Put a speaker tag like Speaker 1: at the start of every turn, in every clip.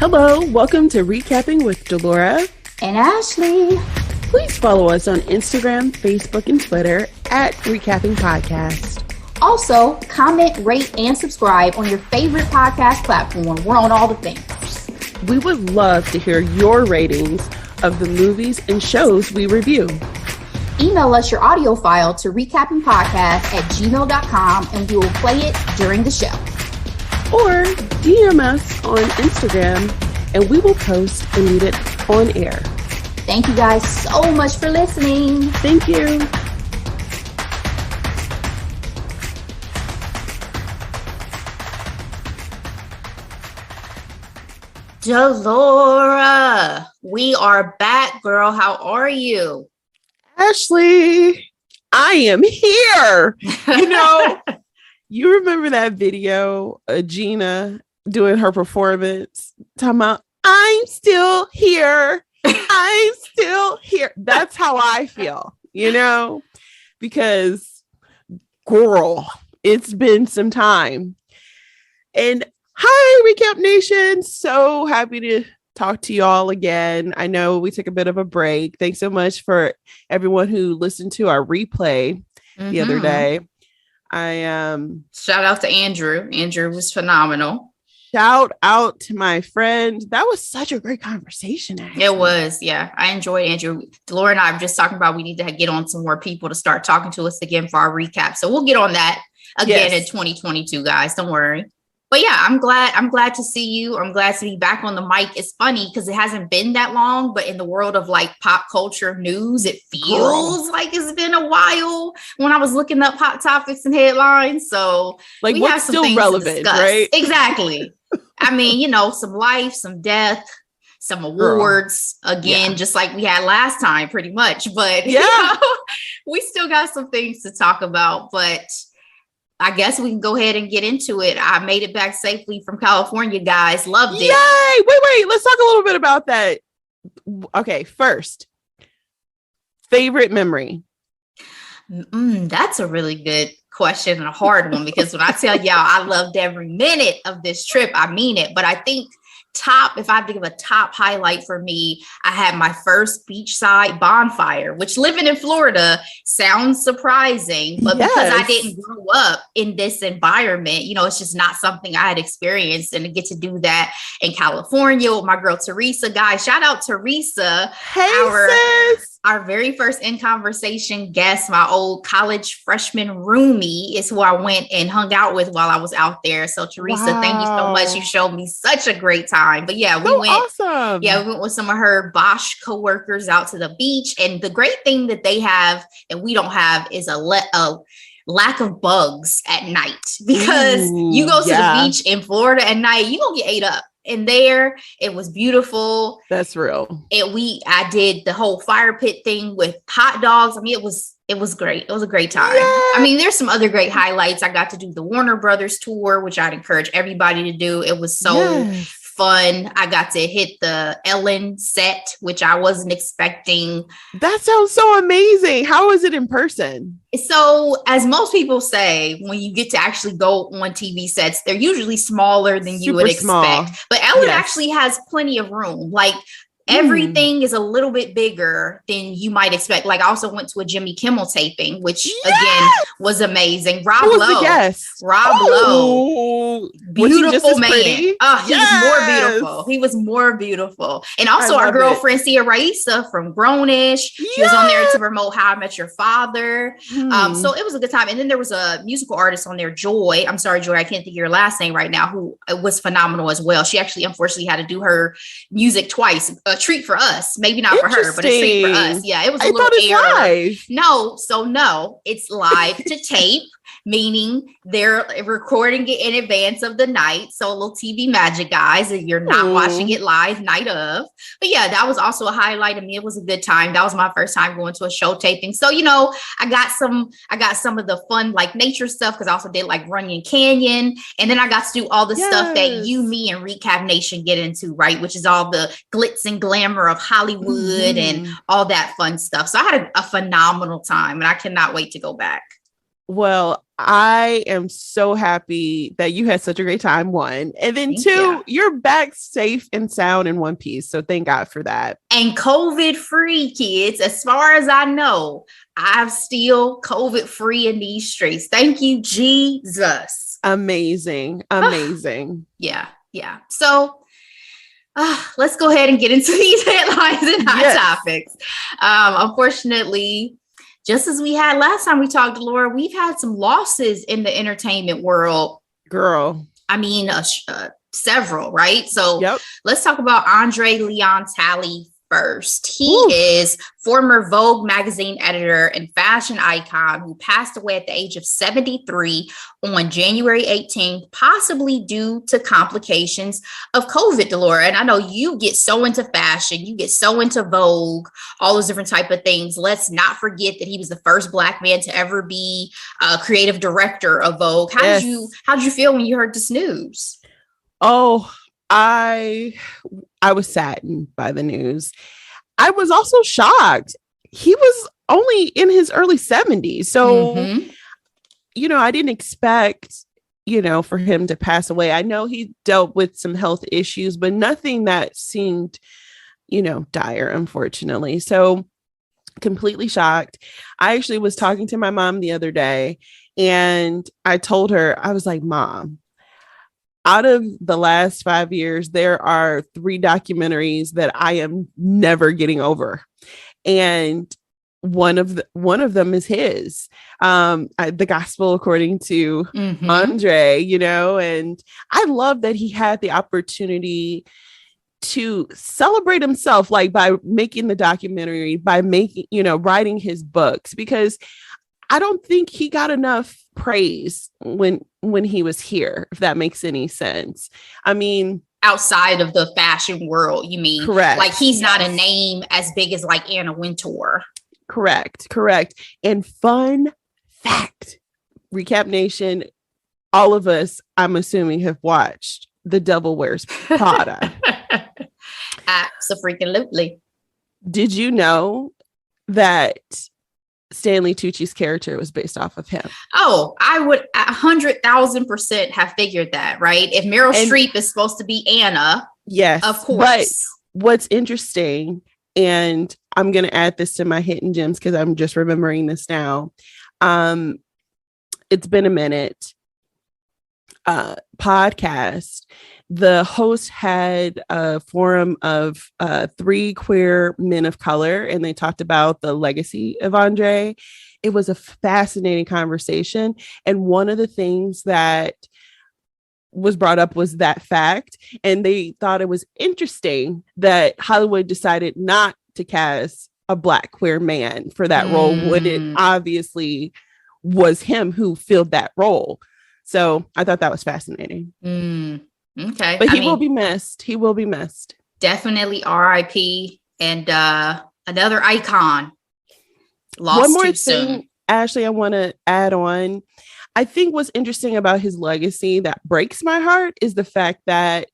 Speaker 1: Hello, welcome to Recapping with Delora
Speaker 2: and Ashley.
Speaker 1: Please follow us on Instagram, Facebook, and Twitter at Recapping Podcast.
Speaker 2: Also, comment, rate, and subscribe on your favorite podcast platform. We're on all the things.
Speaker 1: We would love to hear your ratings of the movies and shows we review.
Speaker 2: Email us your audio file to recappingpodcast@gmail.com and we will play it during the show.
Speaker 1: Or DM us on Instagram and we will post and read it on air.
Speaker 2: Thank you guys so much for listening.
Speaker 1: Thank you.
Speaker 2: Delora, we are back, girl. How are you?
Speaker 1: Ashley, I am here. You know, you remember that video of Gina doing her performance, talking about, I'm still here. I'm still here. That's how I feel, you know, because, girl, it's been some time. And hi, Recap Nation. So happy to talk to y'all again. I know we took a bit of a break. Thanks so much for everyone who listened to our replay the other day.
Speaker 3: Shout out to Andrew. Andrew was phenomenal.
Speaker 1: Shout out to my friend. That was such a great conversation. Actually.
Speaker 3: It was. Yeah. I enjoyed Andrew. Laura and I were just talking about we need to get on some more people to start talking to us again for our recap. So we'll get on that again in 2022, guys. Don't worry. But yeah, I'm glad to see you. I'm glad to be back on the mic. It's funny because it hasn't been that long, but in the world of like pop culture news, it feels like it's been a while when I was looking up hot topics and headlines. So
Speaker 1: like
Speaker 3: we
Speaker 1: what's
Speaker 3: have some
Speaker 1: still
Speaker 3: things
Speaker 1: relevant,
Speaker 3: to
Speaker 1: right?
Speaker 3: Exactly. I mean, you know, some life, some death, some awards again, just like we had last time pretty much. But you know, we still got some things to talk about, but I guess we can go ahead and get into it. I made it back safely from California, guys. Loved it.
Speaker 1: Yay! Wait. Let's talk a little bit about that. Okay, first, favorite memory.
Speaker 3: That's a really good question and a hard one because when I tell y'all I loved every minute of this trip, I mean it. But I think if I have to give a top highlight for me, I had my first beachside bonfire, which living in Florida sounds surprising, but because I didn't grow up in this environment, you know, it's just not something I had experienced. And to get to do that in California with my girl, Teresa, guys, shout out Teresa.
Speaker 1: Hey, sis.
Speaker 3: Our very first In Conversation guest, my old college freshman roomie, is who I went and hung out with while I was out there. So Teresa, thank you so much. You showed me such a great time. But yeah, we went. Awesome. Yeah, we went with some of her Bosch coworkers out to the beach. And the great thing that they have and we don't have is a lack of bugs at night because you go to the beach in Florida at night, you gonna get ate up. And there, it was beautiful.
Speaker 1: That's real.
Speaker 3: I did the whole fire pit thing with hot dogs. I mean, it was great. It was a great time. Yeah. I mean, there's some other great highlights. I got to do the Warner Brothers tour, which I'd encourage everybody to do. It was so fun. I got to hit the Ellen set, which I wasn't expecting.
Speaker 1: That sounds so amazing. How is it in person?
Speaker 3: So, as most people say, when you get to actually go on TV sets, they're usually smaller than you would expect. Small. But Ellen actually has plenty of room. Like, everything is a little bit bigger than you might expect. Like I also went to a Jimmy Kimmel taping, which again was amazing. Rob Lowe. Beautiful man. He was more beautiful. He was more beautiful. And also our girlfriend Sia Raisa from Grownish. She was on there to promote How I Met Your Father. So it was a good time. And then there was a musical artist on there, Joy. I'm sorry, Joy, I can't think of your last name right now, who was phenomenal as well. She actually unfortunately had to do her music twice. A treat for us, maybe not for her, but a treat for us. Yeah, it was a little error. Live. No, it's live to tape, meaning they're recording it in advance of the night. So a little TV magic, guys, if you're not watching it live night of. But yeah, that was also a highlight. I mean, it was a good time. That was my first time going to a show taping. So, you know, I got some of the fun like nature stuff because I also did like Runyon Canyon. And then I got to do all the stuff that you, me, and Recap Nation get into, right? Which is all the glitz and glamour of Hollywood and all that fun stuff. So I had a phenomenal time and I cannot wait to go back.
Speaker 1: Well, I am so happy that you had such a great time, one. And then
Speaker 3: Thank
Speaker 1: two,
Speaker 3: you.
Speaker 1: You're back safe and sound in one piece. So thank God for that.
Speaker 3: And COVID-free, kids. As far as I know, I'm still COVID-free in these streets. Thank you, Jesus.
Speaker 1: Amazing.
Speaker 3: Yeah. So let's go ahead and get into these headlines and hot topics. Unfortunately, just as we had last time we talked, Laura, we've had some losses in the entertainment world.
Speaker 1: Girl.
Speaker 3: I mean, several, right? So let's talk about Andre Leon Talley first. He is former Vogue magazine editor and fashion icon who passed away at the age of 73 on January 18th, possibly due to complications of COVID, Delora. And I know you get so into fashion, you get so into Vogue, all those different type of things. Let's not forget that he was the first Black man to ever be a creative director of Vogue. How did you feel when you heard this news?
Speaker 1: Oh, I was saddened by the news. I was also shocked. He was only in his early 70s. So, I didn't expect, for him to pass away. I know he dealt with some health issues, but nothing that seemed, dire, unfortunately. So completely shocked. I actually was talking to my mom the other day and I told her, I was like, Mom, out of the last 5 years, there are 3 documentaries that I am never getting over. And one of them is his, The Gospel According to Andre, and I love that he had the opportunity to celebrate himself, like by making the documentary, by making, writing his books, because I don't think he got enough praise when he was here, if that makes any sense. I mean,
Speaker 3: outside of the fashion world, you mean?
Speaker 1: Correct.
Speaker 3: Like he's not a name as big as like Anna Wintour.
Speaker 1: Correct. And fun fact, Recap Nation, all of us, I'm assuming, have watched The Devil Wears Prada.
Speaker 3: Absolutely.
Speaker 1: Did you know that Stanley Tucci's character was based off of him?
Speaker 3: Oh, I would 100,000% have figured that, right? If Meryl Streep is supposed to be Anna,
Speaker 1: yes,
Speaker 3: of course.
Speaker 1: But what's interesting, and I'm going to add this to my hidden gems because I'm just remembering this now. It's been a minute. Podcast. The host had a forum of 3 queer men of color, and they talked about the legacy of Andre. It was a fascinating conversation. And one of the things that was brought up was that fact. And they thought it was interesting that Hollywood decided not to cast a Black queer man for that role when it obviously was him who filled that role. So I thought that was fascinating.
Speaker 3: Okay.
Speaker 1: But he will be missed. He will be missed.
Speaker 3: Definitely R.I.P. And another icon. Lost
Speaker 1: One more
Speaker 3: too
Speaker 1: thing,
Speaker 3: soon.
Speaker 1: Ashley, I want to add on. I think what's interesting about his legacy that breaks my heart is the fact that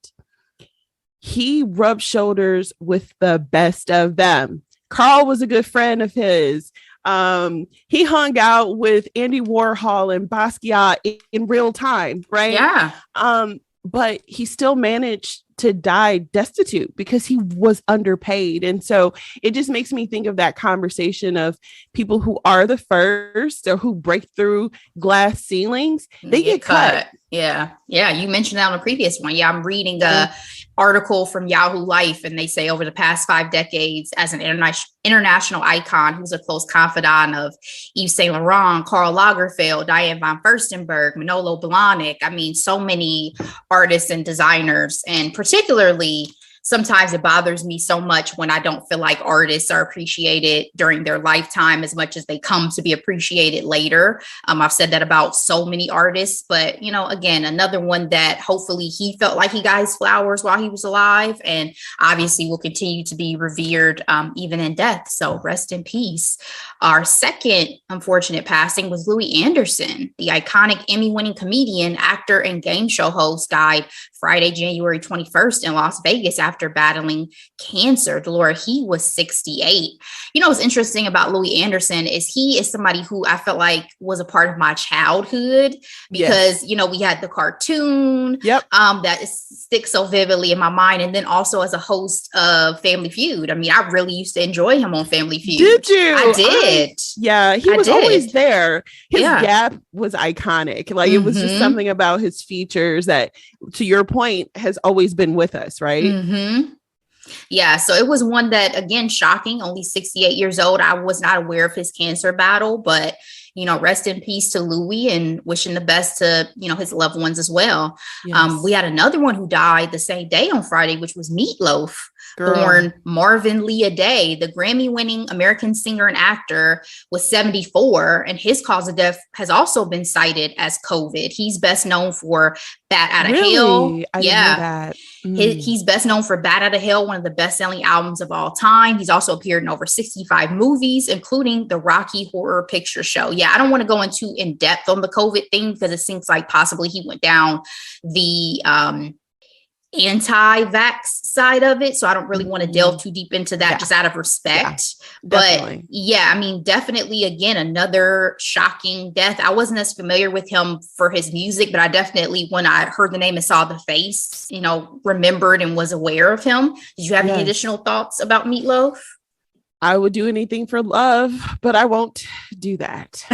Speaker 1: he rubbed shoulders with the best of them. Carl was a good friend of his. He hung out with Andy Warhol and Basquiat in real time, right?
Speaker 3: Yeah.
Speaker 1: But he still managed to die destitute because he was underpaid. And so it just makes me think of that conversation of people who are the first or who break through glass ceilings. They get cut.
Speaker 3: Yeah. You mentioned that on a previous one. Yeah. I'm reading a article from Yahoo Life, and they say over the past 5 decades, as an international icon who's a close confidant of Yves Saint Laurent, Karl Lagerfeld, Diane von Furstenberg, Manolo Blahnik. I mean, so many artists and designers, and particularly sometimes it bothers me so much when I don't feel like artists are appreciated during their lifetime as much as they come to be appreciated later. I've said that about so many artists, but again, another one that hopefully he felt like he got his flowers while he was alive, and obviously will continue to be revered even in death. So rest in peace. Our second unfortunate passing was Louie Anderson, the iconic Emmy-winning comedian, actor, and game show host, died Friday, January 21st in Las Vegas after after battling cancer. Delora, he was 68. You know, what's interesting about Louie Anderson is he is somebody who I felt like was a part of my childhood because, you know, we had the cartoon that sticks so vividly in my mind. And then also as a host of Family Feud. I mean, I really used to enjoy him on Family Feud.
Speaker 1: Did you?
Speaker 3: I did.
Speaker 1: He was always there. His gap was iconic. Like it was just something about his features that, to your point, has always been with us, right?
Speaker 3: Yeah, so it was one that, again, shocking, only 68 years old. I was not aware of his cancer battle, but, you know, rest in peace to Louie and wishing the best to, you know, his loved ones as well. We had another one who died the same day on Friday, which was Meatloaf. Born Marvin Leah Day, the Grammy-winning American singer and actor, was 74, and his cause of death has also been cited as COVID. He's best known for Bat Out of Hell.
Speaker 1: I didn't know that.
Speaker 3: He's best known for Bat Out of Hell, one of the best-selling albums of all time. He's also appeared in over 65 movies, including the Rocky Horror Picture Show. Yeah, I don't want to go into in depth on the COVID thing because it seems like possibly he went down the anti-vax side of it, so I don't really want to delve too deep into that just out of respect. But yeah, I mean, definitely again another shocking death. I wasn't as familiar with him for his music, but I definitely, when I heard the name and saw the face, you know, remembered and was aware of him. Did you have any additional thoughts about Meatloaf?
Speaker 1: I would do anything for love, but I won't do that.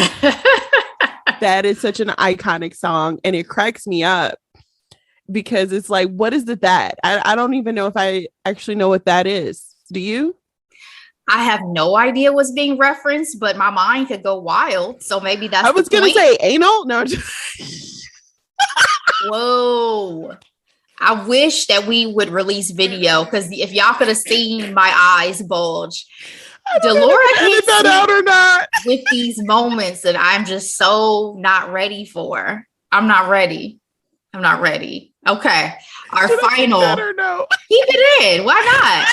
Speaker 1: That is such an iconic song, and it cracks me up. Because it's like, what is that? I don't even know if I actually know what that is. Do you?
Speaker 3: I have no idea what's being referenced, but my mind could go wild. So maybe that's
Speaker 1: I was going to say anal. No.
Speaker 3: Whoa. I wish that we would release video because if y'all could have seen my eyes bulge. Delora hits that out or not with these moments that I'm just so not ready for. I'm not ready. Okay. Our final.
Speaker 1: No?
Speaker 3: Keep it in. Why not?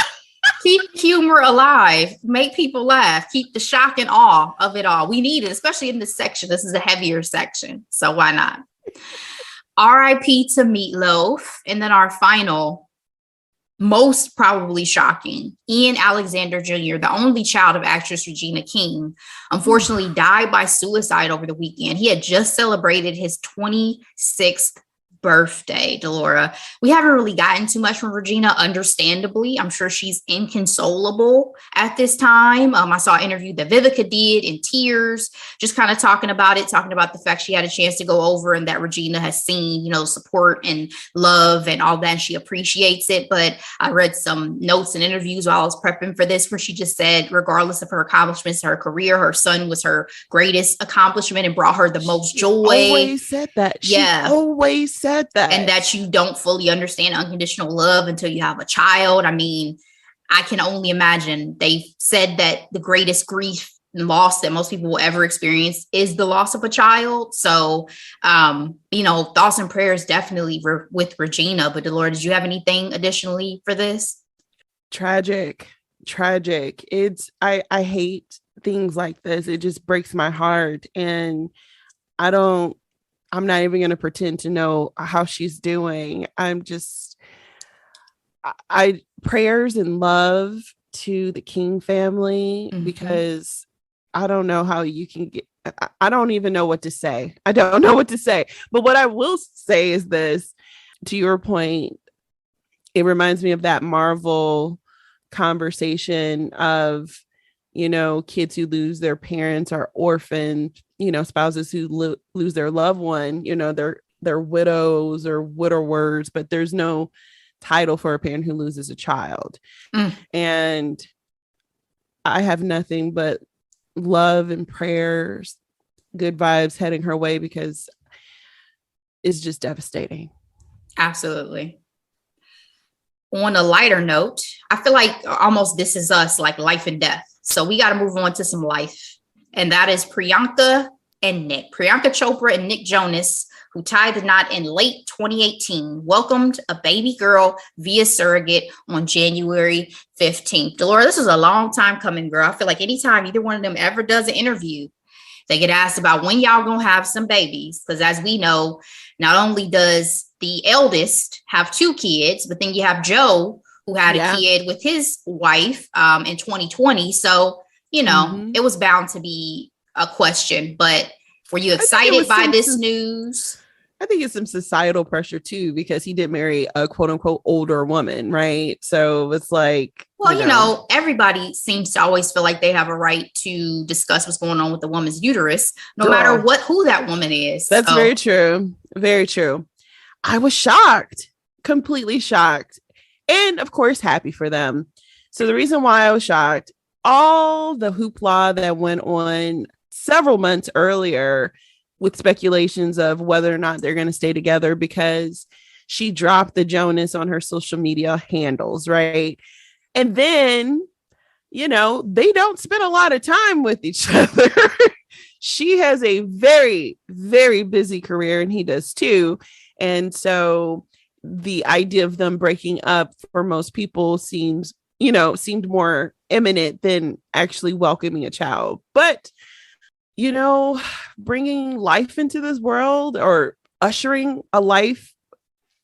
Speaker 3: Keep humor alive. Make people laugh. Keep the shock and awe of it all. We need it, especially in this section. This is a heavier section. So why not? R.I.P. to Meatloaf. And then our final, most probably shocking, Ian Alexander Jr., the only child of actress Regina King, unfortunately died by suicide over the weekend. He had just celebrated his 26th birthday, Delora. We haven't really gotten too much from Regina, understandably. I'm sure she's inconsolable at this time. I saw an interview that Vivica did in tears, just kind of talking about the fact she had a chance to go over and that Regina has seen, you know, support and love and all that, and she appreciates it. But I read some notes and interviews while I was prepping for this where she just said, regardless of her accomplishments, her career, her son was her greatest accomplishment and brought her the most joy.
Speaker 1: Always said that. She always said that.
Speaker 3: And that you don't fully understand unconditional love until you have a child. I mean, I can only imagine. They've said that the greatest grief and loss that most people will ever experience is the loss of a child. So, you know, thoughts and prayers definitely with Regina. But Delora, did you have anything additionally for this?
Speaker 1: Tragic. I hate things like this. It just breaks my heart. And I'm not even going to pretend to know how she's doing. I prayers and love to the King family, because I don't know how you can get, I don't even know what to say. I don't know what to say. But what I will say is this, to your point, it reminds me of that Marvel conversation of, you know, kids who lose their parents are orphaned, you know, spouses who lose their loved one, you know, they're widows or widowers, but there's no title for a parent who loses a child. And I have nothing but love and prayers, good vibes heading her way, because it's just devastating.
Speaker 3: Absolutely. On a lighter note, I feel like almost This Is Us, like life and death. So we got to move on to some life. And that is Priyanka and Nick. Priyanka Chopra and Nick Jonas, who tied the knot in late 2018, welcomed a baby girl via surrogate on January 15th. Delora, this is a long time coming, girl. I feel like anytime either one of them ever does an interview, they get asked about when y'all gonna have some babies. Because as we know, not only does the eldest have 2 kids, but then you have Joe, who had a kid with his wife in 2020. So, you know, it was bound to be a question. But were you excited by this news?
Speaker 1: I think it's some societal pressure too, because he did marry a quote unquote older woman, right? So it's like,
Speaker 3: well, you know, everybody seems to always feel like they have a right to discuss what's going on with the woman's uterus, no matter who that woman is.
Speaker 1: That's very true. Very true. I was shocked, completely shocked. And of course, happy for them. So the reason why I was shocked, all the hoopla that went on several months earlier with speculations of whether or not they're going to stay together because she dropped the Jonas on her social media handles, right? And then, you know, they don't spend a lot of time with each other. She has a very, very busy career and he does too. And so the idea of them breaking up for most people seemed more imminent than actually welcoming a child. But you know, bringing life into this world or ushering a life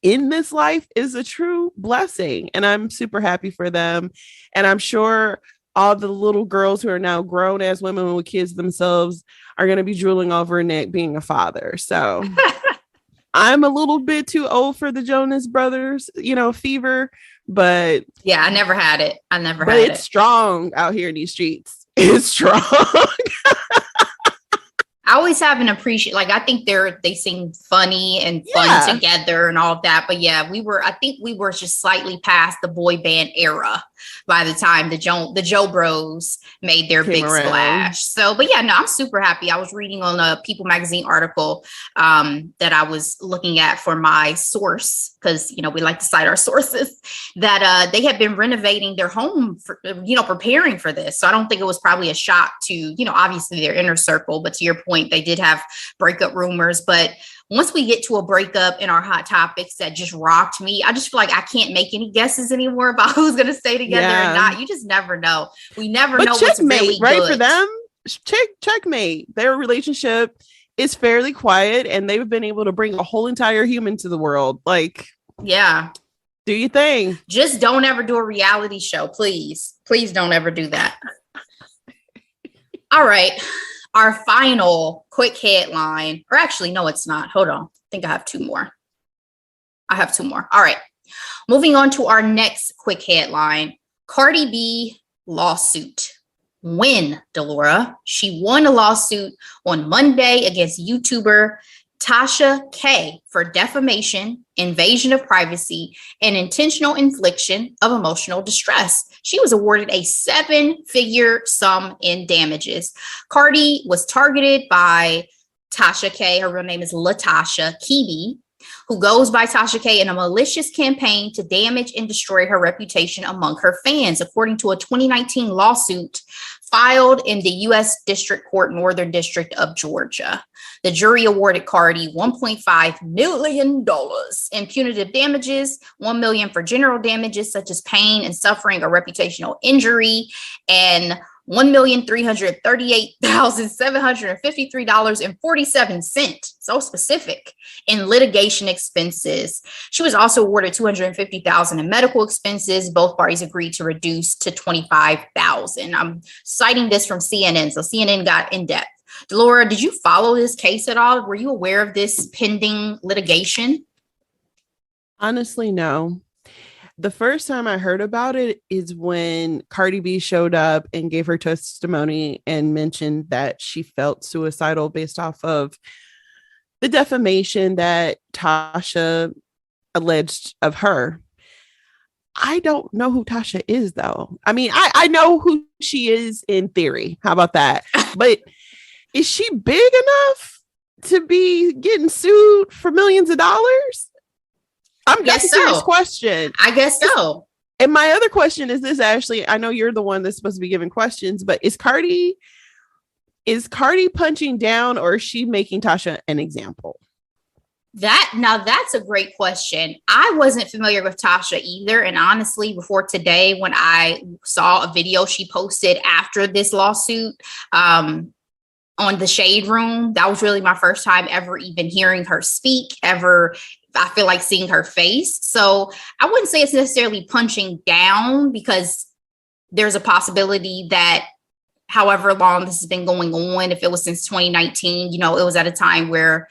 Speaker 1: in this life is a true blessing. And I'm super happy for them. And I'm sure all the little girls who are now grown as women with kids themselves are going to be drooling over Nick being a father. So I'm a little bit too old for the Jonas Brothers, you know, fever. But
Speaker 3: yeah, I never had it.
Speaker 1: But it's strong out here in these streets. It's strong.
Speaker 3: I always have an appreciation. Like, I think they seem funny and fun together and all of that. But yeah, I think we were just slightly past the boy band era by the time the Joe Bros made their big splash. So, but yeah, no, I'm super happy. I was reading on a People magazine article that I was looking at for my source, because, you know, we like to cite our sources, that they had been renovating their home for, you know, preparing for this. So I don't think it was probably a shock to, you know, obviously their inner circle, but to your point, they did have breakup rumors. But once we get to a breakup in our hot topics that just rocked me, I just feel like I can't make any guesses anymore about who's going to stay together or not. You just never know. We never know what's really
Speaker 1: right
Speaker 3: good.
Speaker 1: For them. Checkmate. Their relationship is fairly quiet, and they've been able to bring a whole entire human to the world. Like,
Speaker 3: yeah,
Speaker 1: do your thing.
Speaker 3: Just don't ever do a reality show, please. Please don't ever do that. All right. Our final quick headline, or actually, no, it's not. Hold on. I think I have two more. All right. Moving on to our next quick headline. Cardi B lawsuit. When, Delora? She won a lawsuit on Monday against YouTuber Tasha K for defamation, invasion of privacy, and intentional infliction of emotional distress. She was awarded a 7-figure sum in damages. Cardi was targeted by Tasha K. Her real name is Latasha Kibi, who goes by Tasha K, in a malicious campaign to damage and destroy her reputation among her fans, according to a 2019 lawsuit filed in the U.S. District Court, Northern District of Georgia. The jury awarded Cardi $1.5 million in punitive damages, $1 million for general damages such as pain and suffering or reputational injury, and $1,338,753.47. So specific in litigation expenses. She was also awarded $250,000 in medical expenses. Both parties agreed to reduce to $25,000. I'm citing this from CNN, so CNN got in depth. Delora, did you follow this case at all? Were you aware of this pending litigation?
Speaker 1: Honestly, no. The first time I heard about it is when Cardi B showed up and gave her testimony and mentioned that she felt suicidal based off of the defamation that Tasha alleged of her. I don't know who Tasha is, though. I mean, I know who she is in theory. How about that? But is she big enough to be getting sued for millions of dollars? That's a serious question.
Speaker 3: I guess so.
Speaker 1: And my other question is this, Ashley. I know you're the one that's supposed to be giving questions, but is Cardi punching down, or is she making Tasha an example?
Speaker 3: That's a great question. I wasn't familiar with Tasha either. And honestly, before today, when I saw a video she posted after this lawsuit, on the Shade Room. That was really my first time ever even hearing her speak, I feel like seeing her face. So I wouldn't say it's necessarily punching down, because there's a possibility that however long this has been going on, if it was since 2019, it was at a time where,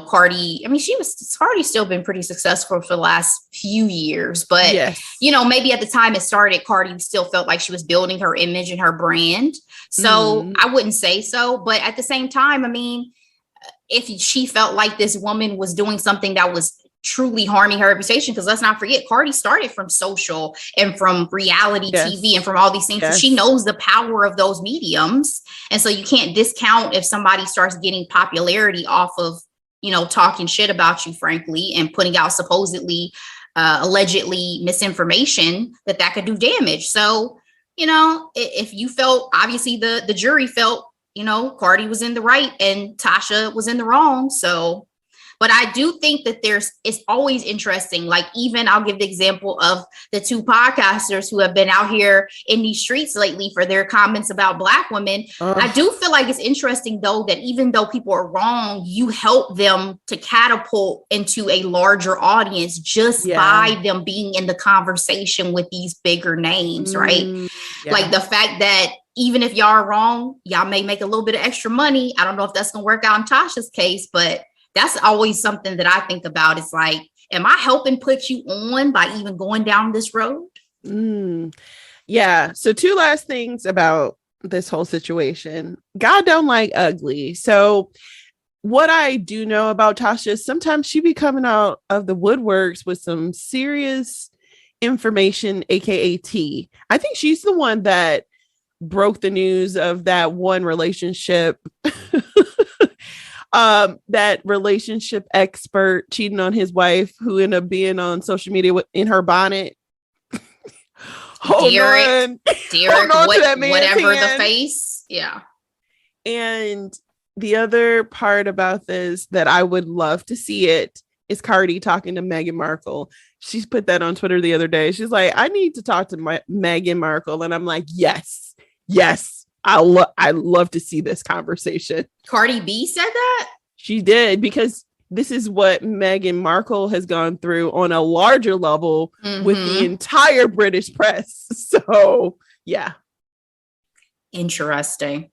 Speaker 3: Cardi's still been pretty successful for the last few years, but,
Speaker 1: yes.
Speaker 3: Maybe at the time it started, Cardi still felt like she was building her image and her brand. So I wouldn't say so. But at the same time, if she felt like this woman was doing something that was truly harming her reputation, because let's not forget, Cardi started from social and from reality TV and from all these things. So she knows the power of those mediums. And so you can't discount if somebody starts getting popularity off of, talking shit about you, frankly, and putting out supposedly, allegedly misinformation that could do damage. So, if you felt, obviously the jury felt, Cardi was in the right and Tasha was in the wrong. So, but I do think that it's always interesting. Like, even I'll give the example of the two podcasters who have been out here in these streets lately for their comments about Black women. I do feel like it's interesting, though, that even though people are wrong, you help them to catapult into a larger audience just by them being in the conversation with these bigger names, right? Yeah. Like the fact that even if y'all are wrong, y'all may make a little bit of extra money. I don't know if that's going to work out in Tasha's case, but that's always something that I think about. It's like, am I helping put you on by even going down this road?
Speaker 1: Yeah. So 2 last things about this whole situation. God don't like ugly. So what I do know about Tasha is sometimes she be coming out of the woodworks with some serious information, aka tea. I think she's the one that broke the news of that one relationship. That relationship expert cheating on his wife, who ended up being on social media in her bonnet.
Speaker 3: Derek, whatever the face. Yeah.
Speaker 1: And the other part about this that I would love to see it is Cardi talking to Meghan Markle. She's put that on Twitter the other day. She's like, I need to talk to Meghan Markle. And I'm like, yes. I love to see this conversation.
Speaker 3: Cardi B said that?
Speaker 1: She did, because this is what Meghan Markle has gone through on a larger level with the entire British press. So, yeah.
Speaker 3: Interesting.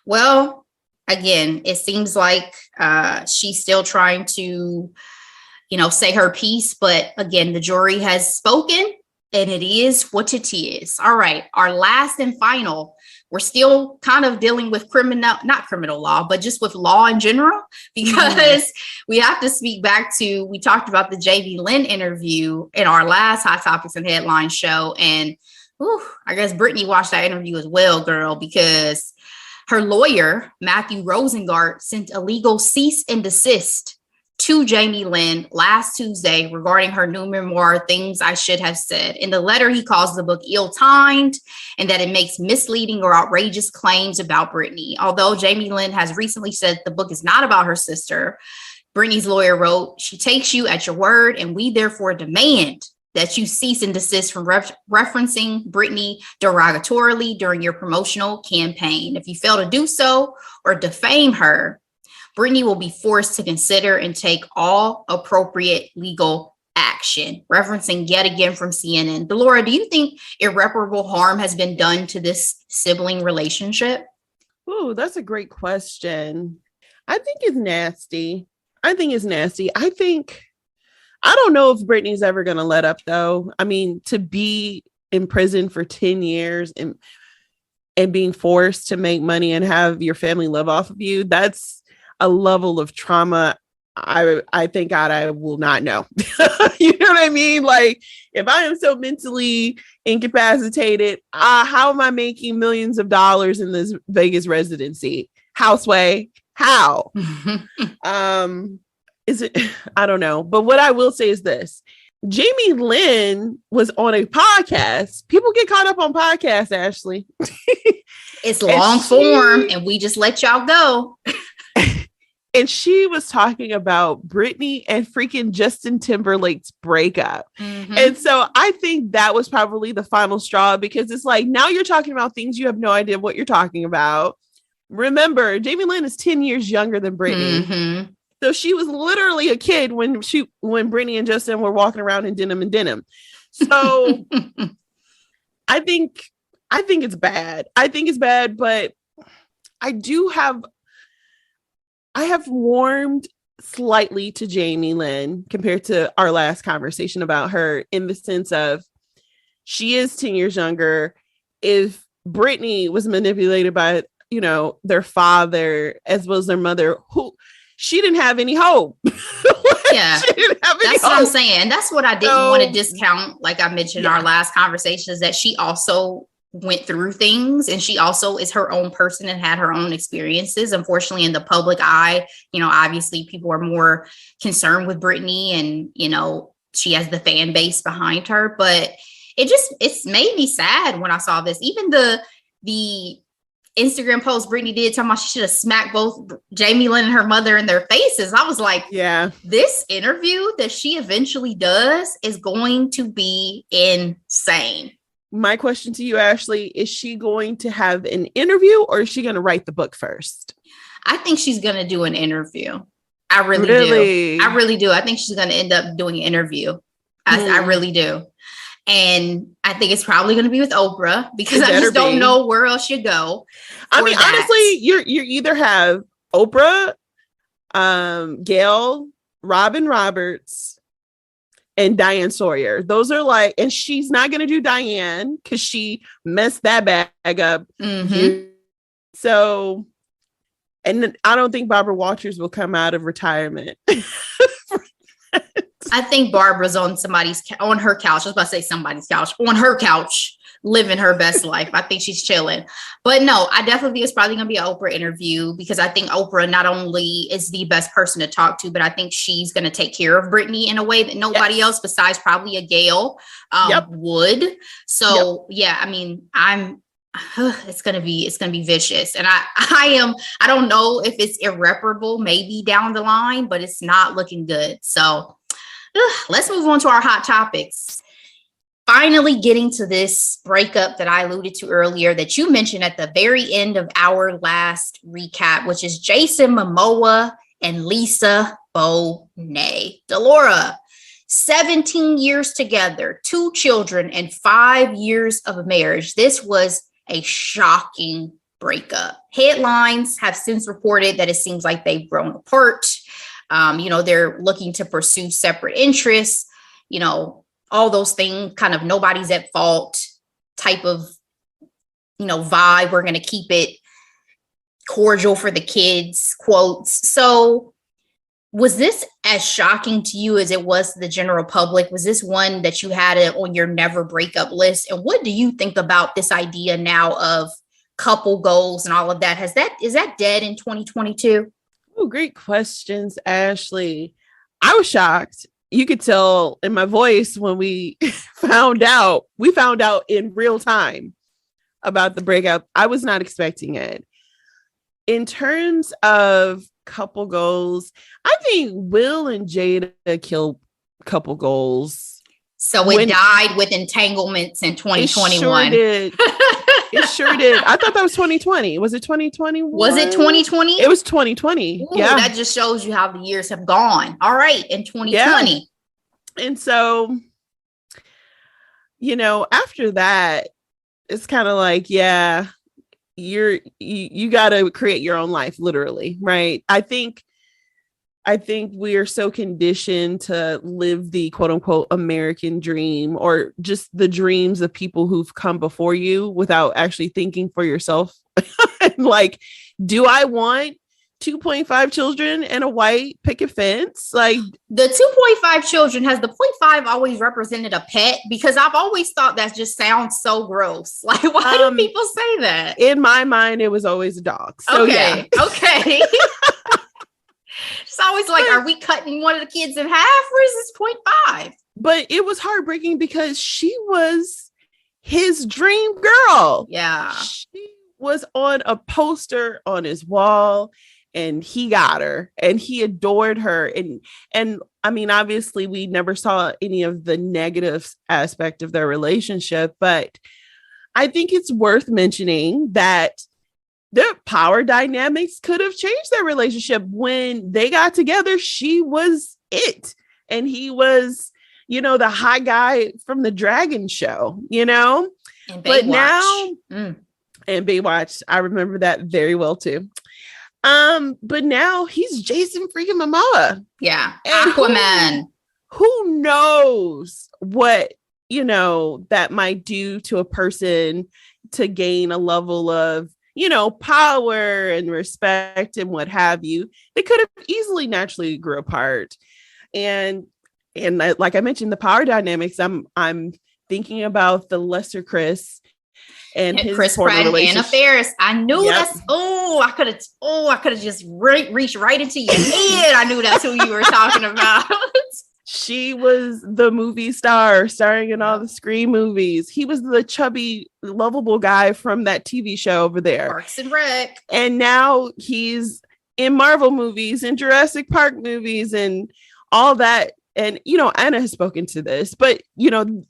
Speaker 3: Well, again, it seems like she's still trying to, say her piece. But again, the jury has spoken, and it is what it is. All right. Our last and final. We're still kind of dealing with not criminal law, but just with law in general, because we have to speak back to, we talked about the Jamie Lynn interview in our last Hot Topics and Headlines show. And I guess Britney watched that interview as well, girl, because her lawyer, Matthew Rosengart, sent a legal cease and desist to Jamie Lynn last Tuesday regarding her new memoir, Things I Should Have Said. In the letter, he calls the book ill-timed and that it makes misleading or outrageous claims about Britney. Although Jamie Lynn has recently said the book is not about her sister, Britney's lawyer wrote, "She takes you at your word, and we therefore demand that you cease and desist from referencing Britney derogatorily during your promotional campaign. If you fail to do so or defame her, Britney will be forced to consider and take all appropriate legal action," referencing yet again from CNN. Delora, do you think irreparable harm has been done to this sibling relationship?
Speaker 1: Oh, that's a great question. I think it's nasty. I don't know if Britney's ever going to let up, though. I mean, to be in prison for 10 years and being forced to make money and have your family live off of you, that's a level of trauma I thank God I will not know. You know what I mean? Like, if I am so mentally incapacitated, how am I making millions of dollars in this Vegas residency? Houseway? How? Is it? I don't know. But what I will say is this. Jamie Lynn was on a podcast. People get caught up on podcasts, Ashley.
Speaker 3: It's long form, and we just let y'all go.
Speaker 1: And she was talking about Britney and freaking Justin Timberlake's breakup. And so I think that was probably the final straw, because it's like, now you're talking about things you have no idea what you're talking about. remember, Jamie Lynn is 10 years younger than Britney. Mm-hmm. So she was literally a kid when Britney and Justin were walking around in denim and denim. So I think it's bad. I think it's bad, but I have warmed slightly to Jamie Lynn compared to our last conversation about her, in the sense of she is 10 years younger. If Britney was manipulated by, their father as well as their mother, who she didn't have any hope.
Speaker 3: Yeah, that's what I'm saying. That's what I didn't want to discount. Like I mentioned in our last conversation, is that she also went through things, and she also is her own person and had her own experiences. Unfortunately, in the public eye, obviously people are more concerned with Britney, and she has the fan base behind her. But it's made me sad when I saw this. Even the Instagram post Britney did talking about she should have smacked both Jamie Lynn and her mother in their faces. I was like, yeah, this interview that she eventually does is going to be insane.
Speaker 1: My question to you, Ashley, is she going to have an interview, or is she going to write the book first?
Speaker 3: I think she's going to do an interview. I really do. I really do. I think she's going to end up doing an interview. I really do. And I think it's probably going to be with Oprah, because I just don't know where else you go.
Speaker 1: I mean, honestly, you either have Oprah, Gail, Robin Roberts, and Diane Sawyer. Those are like, and she's not going to do Diane because she messed that bag up. Mm-hmm. So, and I don't think Barbara Walters will come out of retirement.
Speaker 3: I think Barbara's on her couch. I was about to say somebody's couch, on her couch, living her best life. I think she's chilling. But no, I definitely think it's probably going to be an Oprah interview, because I think Oprah not only is the best person to talk to, but I think she's going to take care of Britney in a way that nobody else besides probably a Gail would. So yeah, I mean, it's going to be vicious. And I don't know if it's irreparable, maybe down the line, but it's not looking good. So let's move on to our hot topics. Finally getting to this breakup that I alluded to earlier, that you mentioned at the very end of our last recap, which is Jason Momoa and Lisa Bonet. Delora, 17 years together, 2 children, and 5 years of marriage. This was a shocking breakup. Headlines have since reported that it seems like they've grown apart. They're looking to pursue separate interests, all those things, kind of nobody's at fault type of, vibe. We're going to keep it cordial for the kids, quotes. So was this as shocking to you as it was to the general public? Was this one that you had on your never breakup list? And what do you think about this idea now of couple goals and all of that? Is that dead in 2022?
Speaker 1: Oh, great questions, Ashley. I was shocked. You could tell in my voice when we found out in real time about the breakup. I was not expecting it. In terms of couple goals, I think Will and Jada killed couple goals.
Speaker 3: So it died with entanglements in 2021.
Speaker 1: It sure did. I thought that was 2020. Was it 2020?
Speaker 3: Was it 2020?
Speaker 1: It was 2020.
Speaker 3: Ooh, yeah. That just shows you how the years have gone. All right. In 2020.
Speaker 1: Yeah. And so, after that, it's kind of like, yeah, you got to create your own life, literally. Right. I think we are so conditioned to live the quote unquote American dream, or just the dreams of people who've come before you, without actually thinking for yourself. Like, do I want 2.5 children and a white picket fence? Like,
Speaker 3: the 2.5 children, has the 0.5 always represented a pet? Because I've always thought that just sounds so gross. Like, why do people say that?
Speaker 1: In my mind, it was always a dog. So,
Speaker 3: okay. Okay. It's always like, are we cutting one of the kids in half, or is this 0.5?
Speaker 1: But it was heartbreaking because she was his dream girl.
Speaker 3: Yeah.
Speaker 1: She was on a poster on his wall, and he got her, and he adored her. And I mean, obviously we never saw any of the negative aspect of their relationship, but I think it's worth mentioning that their power dynamics could have changed their relationship. When they got together, she was it. And he was, the high guy from the Dragon show,
Speaker 3: And
Speaker 1: but
Speaker 3: Baywatch.
Speaker 1: now, and Baywatch, I remember that very well too. But now he's Jason freaking Momoa.
Speaker 3: Yeah.
Speaker 1: And
Speaker 3: Aquaman.
Speaker 1: Who knows what, that might do to a person to gain a level of, power and respect and what have you. They could have easily naturally grew apart. And like I mentioned, the power dynamics, I'm thinking about the Lester Chris and his
Speaker 3: Chris Pratt and Anna Faris. I knew that's, I could have just reached right into your head. I knew that's who you were talking about.
Speaker 1: She was the movie star starring in all the Scream movies. He was the chubby, lovable guy from that TV show over there.
Speaker 3: Parks and Rec.
Speaker 1: And now he's in Marvel movies and Jurassic Park movies and all that. And, Anna has spoken to this, but,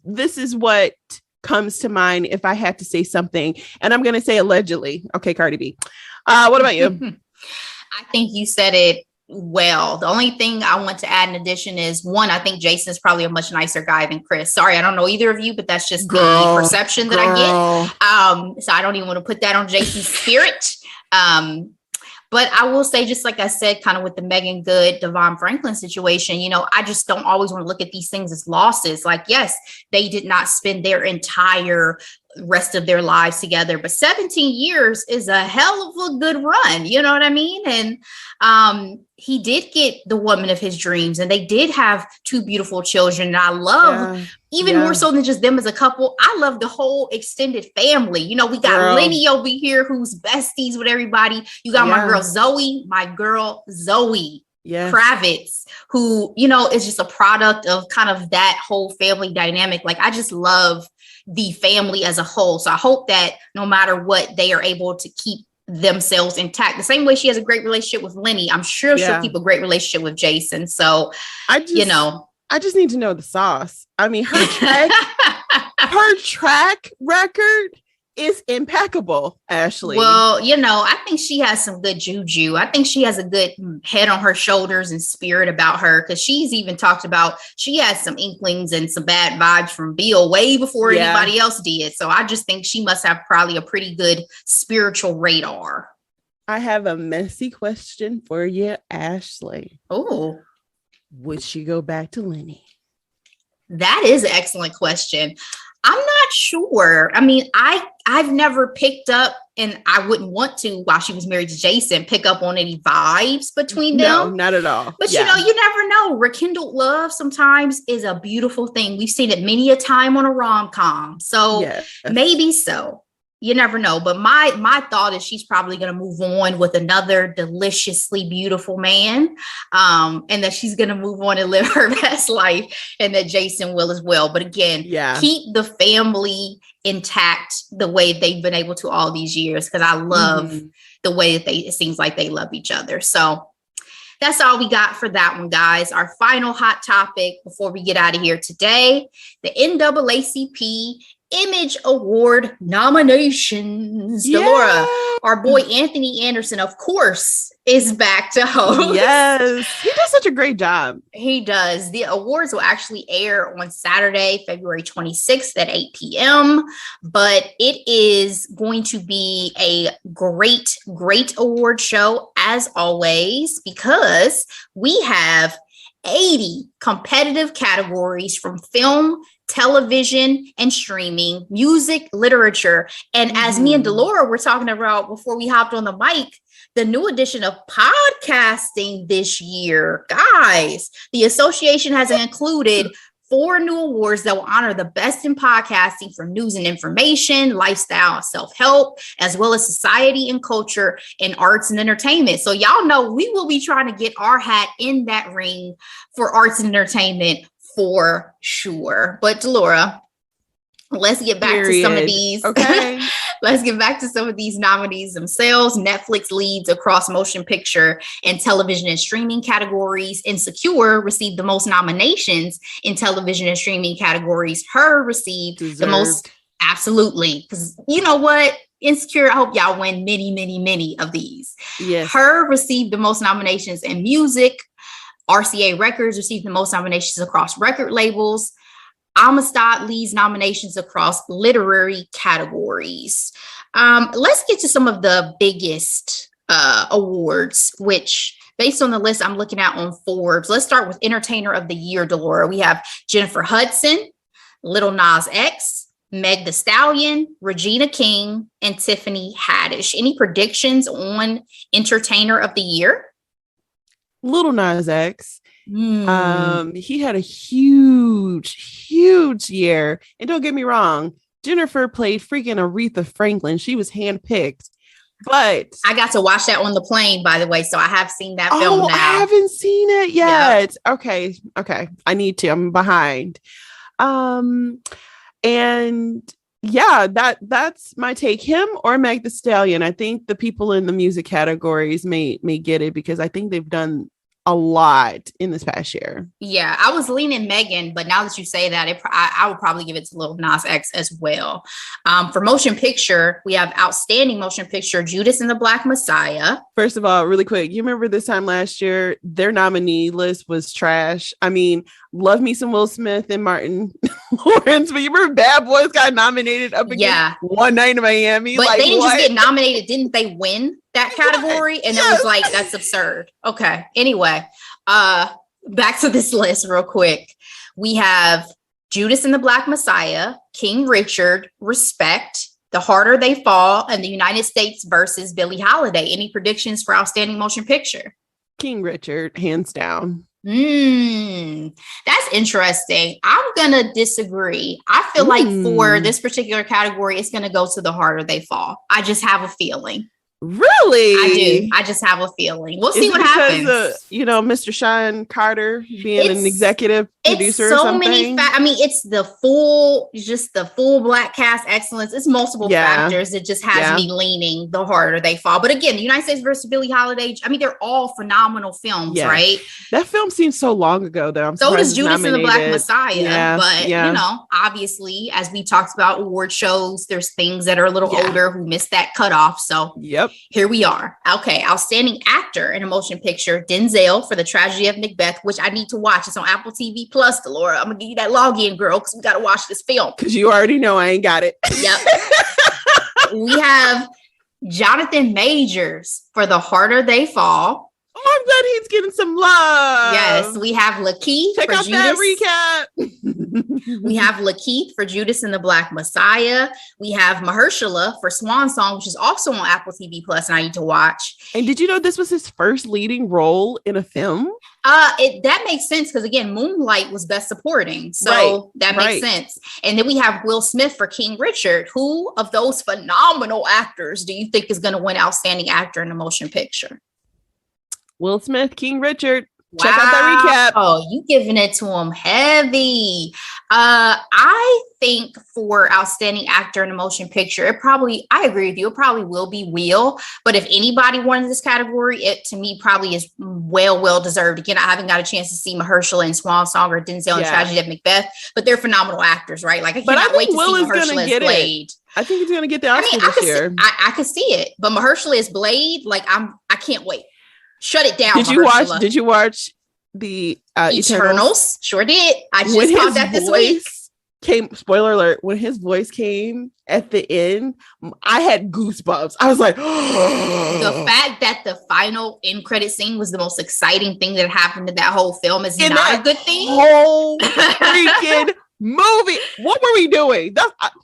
Speaker 1: this is what comes to mind if I had to say something. And I'm going to say allegedly. Okay, Cardi B. What about you?
Speaker 3: I think you said it well. The only thing I want to add in addition is, one, I think Jason is probably a much nicer guy than Chris. Sorry, I don't know either of you, but that's just the perception that I get. So I don't even want to put that on Jason's spirit. But I will say, just like I said, kind of with the Megan Good, Devon Franklin situation, I just don't always want to look at these things as losses. Like, yes, they did not spend their entire rest of their lives together, but 17 years is a hell of a good run. You know what I mean? And he did get the woman of his dreams, and they did have two beautiful children. And I love, more so than just them as a couple, I love the whole extended family. We got Lenny over here who's besties with everybody. You got my girl Zoe Kravitz, who, is just a product of kind of that whole family dynamic. Like, I just love the family as a whole. So I hope that no matter what, they are able to keep themselves intact. The same way she has a great relationship with Lenny, I'm sure she'll keep a great relationship with Jason. So, I just
Speaker 1: need to know the sauce. I mean, her track record is impeccable, Ashley.
Speaker 3: Well, I think she has some good juju. I think she has a good head on her shoulders and spirit about her, because she's even talked about she has some inklings and some bad vibes from Bill way before anybody else did. So I just think she must have probably a pretty good spiritual radar.
Speaker 1: I have a messy question for you, Ashley.
Speaker 3: Oh,
Speaker 1: would she go back to Lenny?
Speaker 3: That is an excellent question. I'm not sure. I mean, I've never picked up, and I wouldn't want to, while she was married to Jason, pick up on any vibes between them.
Speaker 1: No, not at all.
Speaker 3: But you never know. Rekindled love sometimes is a beautiful thing. We've seen it many a time on a rom-com. So maybe so. You never know. But my thought is she's probably going to move on with another deliciously beautiful man, and that she's going to move on and live her best life, and that Jason will as well. But again, keep the family intact the way they've been able to all these years, because I love the way that it seems like they love each other. So that's all we got for that one, guys. Our final hot topic before we get out of here today, the NAACP Image Award nominations. Delora, our boy Anthony Anderson, of course, is back to host.
Speaker 1: Yes, he does such a great job.
Speaker 3: He does. The awards will actually air on Saturday, February 26th at 8 p.m. But it is going to be a great, great award show, as always, because we have 80 competitive categories from film, television, and streaming, music, literature. And as me and Delora were talking about before we hopped on the mic, the new edition of podcasting this year, guys, the association has included 4 new awards that will honor the best in podcasting for news and information, lifestyle, self-help, as well as society and culture and arts and entertainment. So y'all know we will be trying to get our hat in that ring for arts and entertainment for sure. But Delora, let's get back to some of these.
Speaker 1: Okay.
Speaker 3: Let's get back to some of these nominees themselves. Netflix leads across motion picture and television and streaming categories. Insecure received the most nominations in television and streaming categories. Her received the most. Absolutely. Because you know what? Insecure, I hope y'all win many, many, many of these.
Speaker 1: Yes.
Speaker 3: Her received the most nominations in music. RCA Records received the most nominations across record labels. Amistad leads nominations across literary categories. Let's get to some of the biggest awards, which based on the list I'm looking at on Forbes. Let's start with Entertainer of the Year, Delora. We have Jennifer Hudson, Lil Nas X, Meg Thee Stallion, Regina King, and Tiffany Haddish. Any predictions on Entertainer of the Year?
Speaker 1: Lil Nas X. He had a huge year. And don't get me wrong, Jennifer played freaking Aretha Franklin. She was handpicked. But
Speaker 3: I got to watch that on the plane, by the way. So I have seen that film now.
Speaker 1: I haven't seen it yet. Yep. Okay. I need to. I'm behind. And yeah, that's my take. Him or Meg Thee Stallion. I think the people in the music categories may get it because I think they've done a lot in this past year.
Speaker 3: Yeah, I was leaning Megan, but now that you say that, I would probably give it to Lil Nas X as well. For motion picture, we have outstanding motion picture, Judas and the Black Messiah.
Speaker 1: First of all, really quick, you remember this time last year, their nominee list was trash. I mean, love me some Will Smith and Martin Lawrence, but you remember Bad Boys got nominated up against One Night in Miami.
Speaker 3: But they didn't just get nominated, didn't they win that category? And it was like, that's absurd. Okay. Anyway, back to this list real quick. We have Judas and the Black Messiah, King Richard, Respect, The Harder They Fall, and The United States versus Billie Holiday. Any predictions for outstanding motion picture?
Speaker 1: King Richard, hands down.
Speaker 3: That's interesting. I'm gonna disagree. I feel like for this particular category, it's gonna go to The Harder They Fall. I just have a feeling.
Speaker 1: Really?
Speaker 3: I do. I just have a feeling. We'll see what happens.
Speaker 1: Mr. Sean Carter being an executive producer.
Speaker 3: It's so many. I mean, it's the full Black cast excellence. It's multiple factors. It just has me leaning The Harder They Fall. But again, The United States versus Billie Holiday. I mean, they're all phenomenal films, right?
Speaker 1: That film seems so long ago, though.
Speaker 3: So does Judas and the Black Messiah. But you know, obviously, as we talked about award shows, there's things that are a little older who missed that cutoff. So here we are. Okay, outstanding actor in a motion picture, Denzel for The Tragedy of Macbeth, which I need to watch. It's on Apple TV Plus, Delora. I'm gonna give you that login, girl, because we gotta watch this film.
Speaker 1: Because you already know I ain't got it.
Speaker 3: Yep. We have Jonathan Majors for The Harder They Fall.
Speaker 1: Oh, I'm glad he's getting some love.
Speaker 3: Yes, we have Lakeith
Speaker 1: Check
Speaker 3: for
Speaker 1: out
Speaker 3: Judas.
Speaker 1: That recap.
Speaker 3: We have Lakeith for Judas and the Black Messiah. We have Mahershala for Swan Song, which is also on Apple TV Plus, and I need to watch.
Speaker 1: And did you know this was his first leading role in a film?
Speaker 3: That makes sense because again, Moonlight was Best Supporting, so that makes sense. And then we have Will Smith for King Richard. Who of those phenomenal actors do you think is going to win Outstanding Actor in a Motion Picture?
Speaker 1: Will Smith, King Richard. Wow. Check out that recap.
Speaker 3: Oh, you giving it to him heavy. I think for Outstanding Actor in a Motion Picture, I agree with you. It probably will be Will. But if anybody won this category, it to me probably is well deserved. Again, I haven't got a chance to see Mahershala in Swan Song or Denzel in Tragedy of Macbeth, but they're phenomenal actors, right? Like I cannot wait to see Mahershala as Blade.
Speaker 1: I think he's going to get the Oscar this year.
Speaker 3: I could see it, but Mahershala is Blade. Like I can't wait. Shut it down.
Speaker 1: Did you watch the
Speaker 3: Eternals? Sure did. I just caught that this week.
Speaker 1: Spoiler alert, when his voice came at the end, I had goosebumps. I was like,
Speaker 3: the fact that the final end credit scene was the most exciting thing that happened in that whole film is not a good thing.
Speaker 1: Whole freaking movie. What were we doing?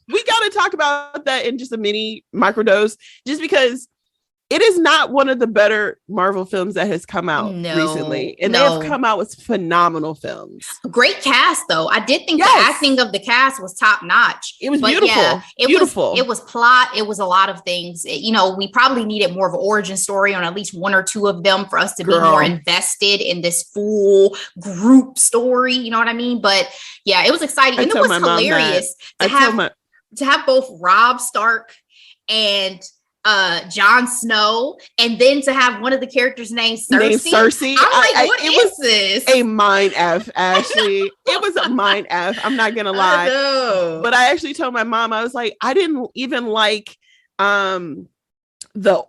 Speaker 1: We got to talk about that in just a mini microdose, just because it is not one of the better Marvel films that has come out recently. And they have come out with phenomenal films.
Speaker 3: Great cast, though. I did think the acting of the cast was top notch.
Speaker 1: It was beautiful. Yeah,
Speaker 3: it was plot. It was a lot of things. We probably needed more of an origin story on at least one or two of them for us to be more invested in this full group story. You know what I mean? But yeah, it was exciting. And it was hilarious to have both Robb Stark and Jon Snow, and then to have one of the characters named Cersei. I'm like, what is this?
Speaker 1: A mind F, Ashley. It was a mind F. I'm not gonna lie. But I actually told my mom, I was like, I didn't even like the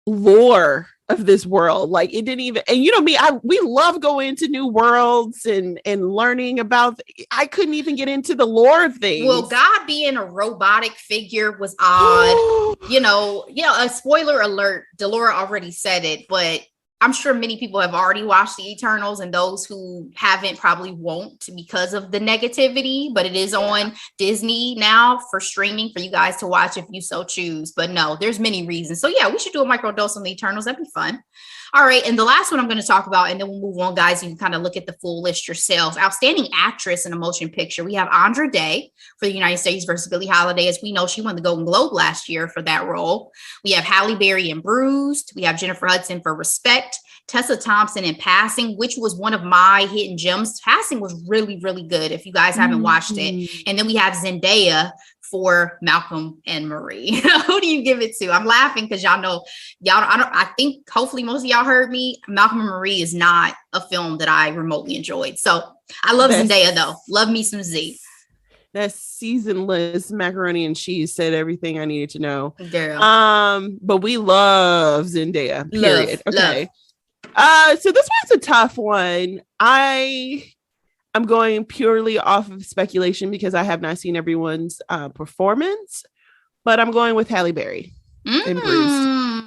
Speaker 1: lore of this world. Like it didn't even, and you know me, we love going into new worlds and learning about. I couldn't even get into the lore of things.
Speaker 3: Well, God being a robotic figure was odd. A spoiler alert. Delora already said it, but I'm sure many people have already watched the Eternals, and those who haven't probably won't because of the negativity, but it is on Disney now for streaming for you guys to watch if you so choose. But no, there's many reasons. So yeah, we should do a microdose on the Eternals. That'd be fun. All right. And the last one I'm going to talk about, and then we'll move on, guys. You can kind of look at the full list yourselves. Outstanding actress in a motion picture. We have Andra Day for the United States versus Billie Holiday. As we know, she won the Golden Globe last year for that role. We have Halle Berry in Bruised. We have Jennifer Hudson for Respect. Tessa Thompson in Passing, which was one of my hidden gems. Passing was really, really good if you guys haven't watched it. And then we have Zendaya for Malcolm and Marie. Who do you give it to? I'm laughing because I think hopefully most of y'all heard me. Malcolm and Marie is not a film that I remotely enjoyed. So I love Zendaya though. Love me some Z.
Speaker 1: That seasonless macaroni and cheese said everything I needed to know.
Speaker 3: Girl.
Speaker 1: But we love Zendaya. Period. Okay.
Speaker 3: Love.
Speaker 1: So this one's a tough one. I'm going purely off of speculation because I have not seen everyone's performance, but I'm going with Halle Berry in Bruised.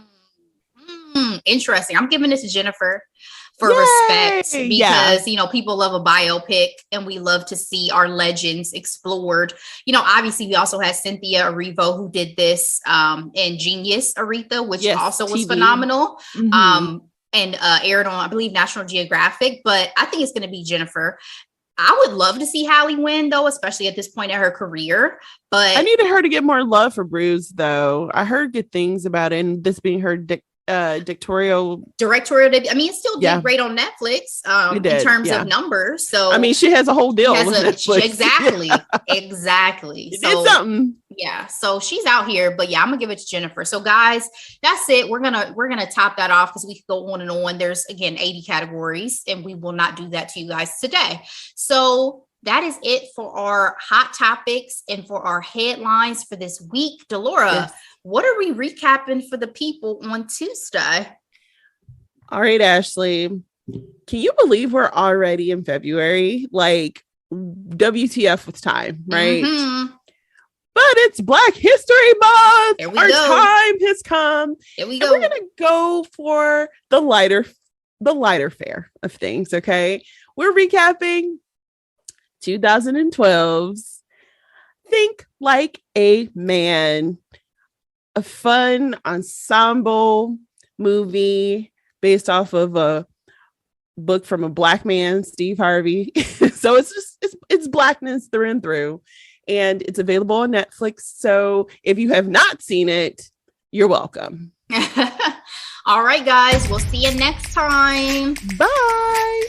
Speaker 3: Interesting. I'm giving this to Jennifer for Respect because, people love a biopic and we love to see our legends explored. Obviously we also had Cynthia Erivo who did this in Genius, Aretha, which also was phenomenal. And aired on, I believe, National Geographic, but I think it's going to be Jennifer. I would love to see Halle win, though, especially at this point in her career. But
Speaker 1: I needed her to get more love for Bruised, though. I heard good things about it, and this being her directorial debut.
Speaker 3: I mean, it still did great on Netflix in terms of numbers. So
Speaker 1: I mean, she has a whole deal with Netflix.
Speaker 3: Exactly.
Speaker 1: It did something.
Speaker 3: Yeah, so she's out here, but yeah, I'm gonna give it to Jennifer. So guys, that's it. We're gonna top that off because we could go on and on. There's again 80 categories, and we will not do that to you guys today. So that is it for our hot topics and for our headlines for this week. Delora, what are we recapping for the people on Tuesday?
Speaker 1: All right, Ashley, can you believe we're already in February? Like WTF with time, right? But it's Black History Month. Our time has come.
Speaker 3: Here we
Speaker 1: go. We're gonna go for the lighter fare of things. Okay, we're recapping 2012's Think Like a Man, a fun ensemble movie based off of a book from a Black man, Steve Harvey. So it's Blackness through and through. And it's available on Netflix. So if you have not seen it, you're welcome.
Speaker 3: All right, guys. We'll see you next time.
Speaker 1: Bye.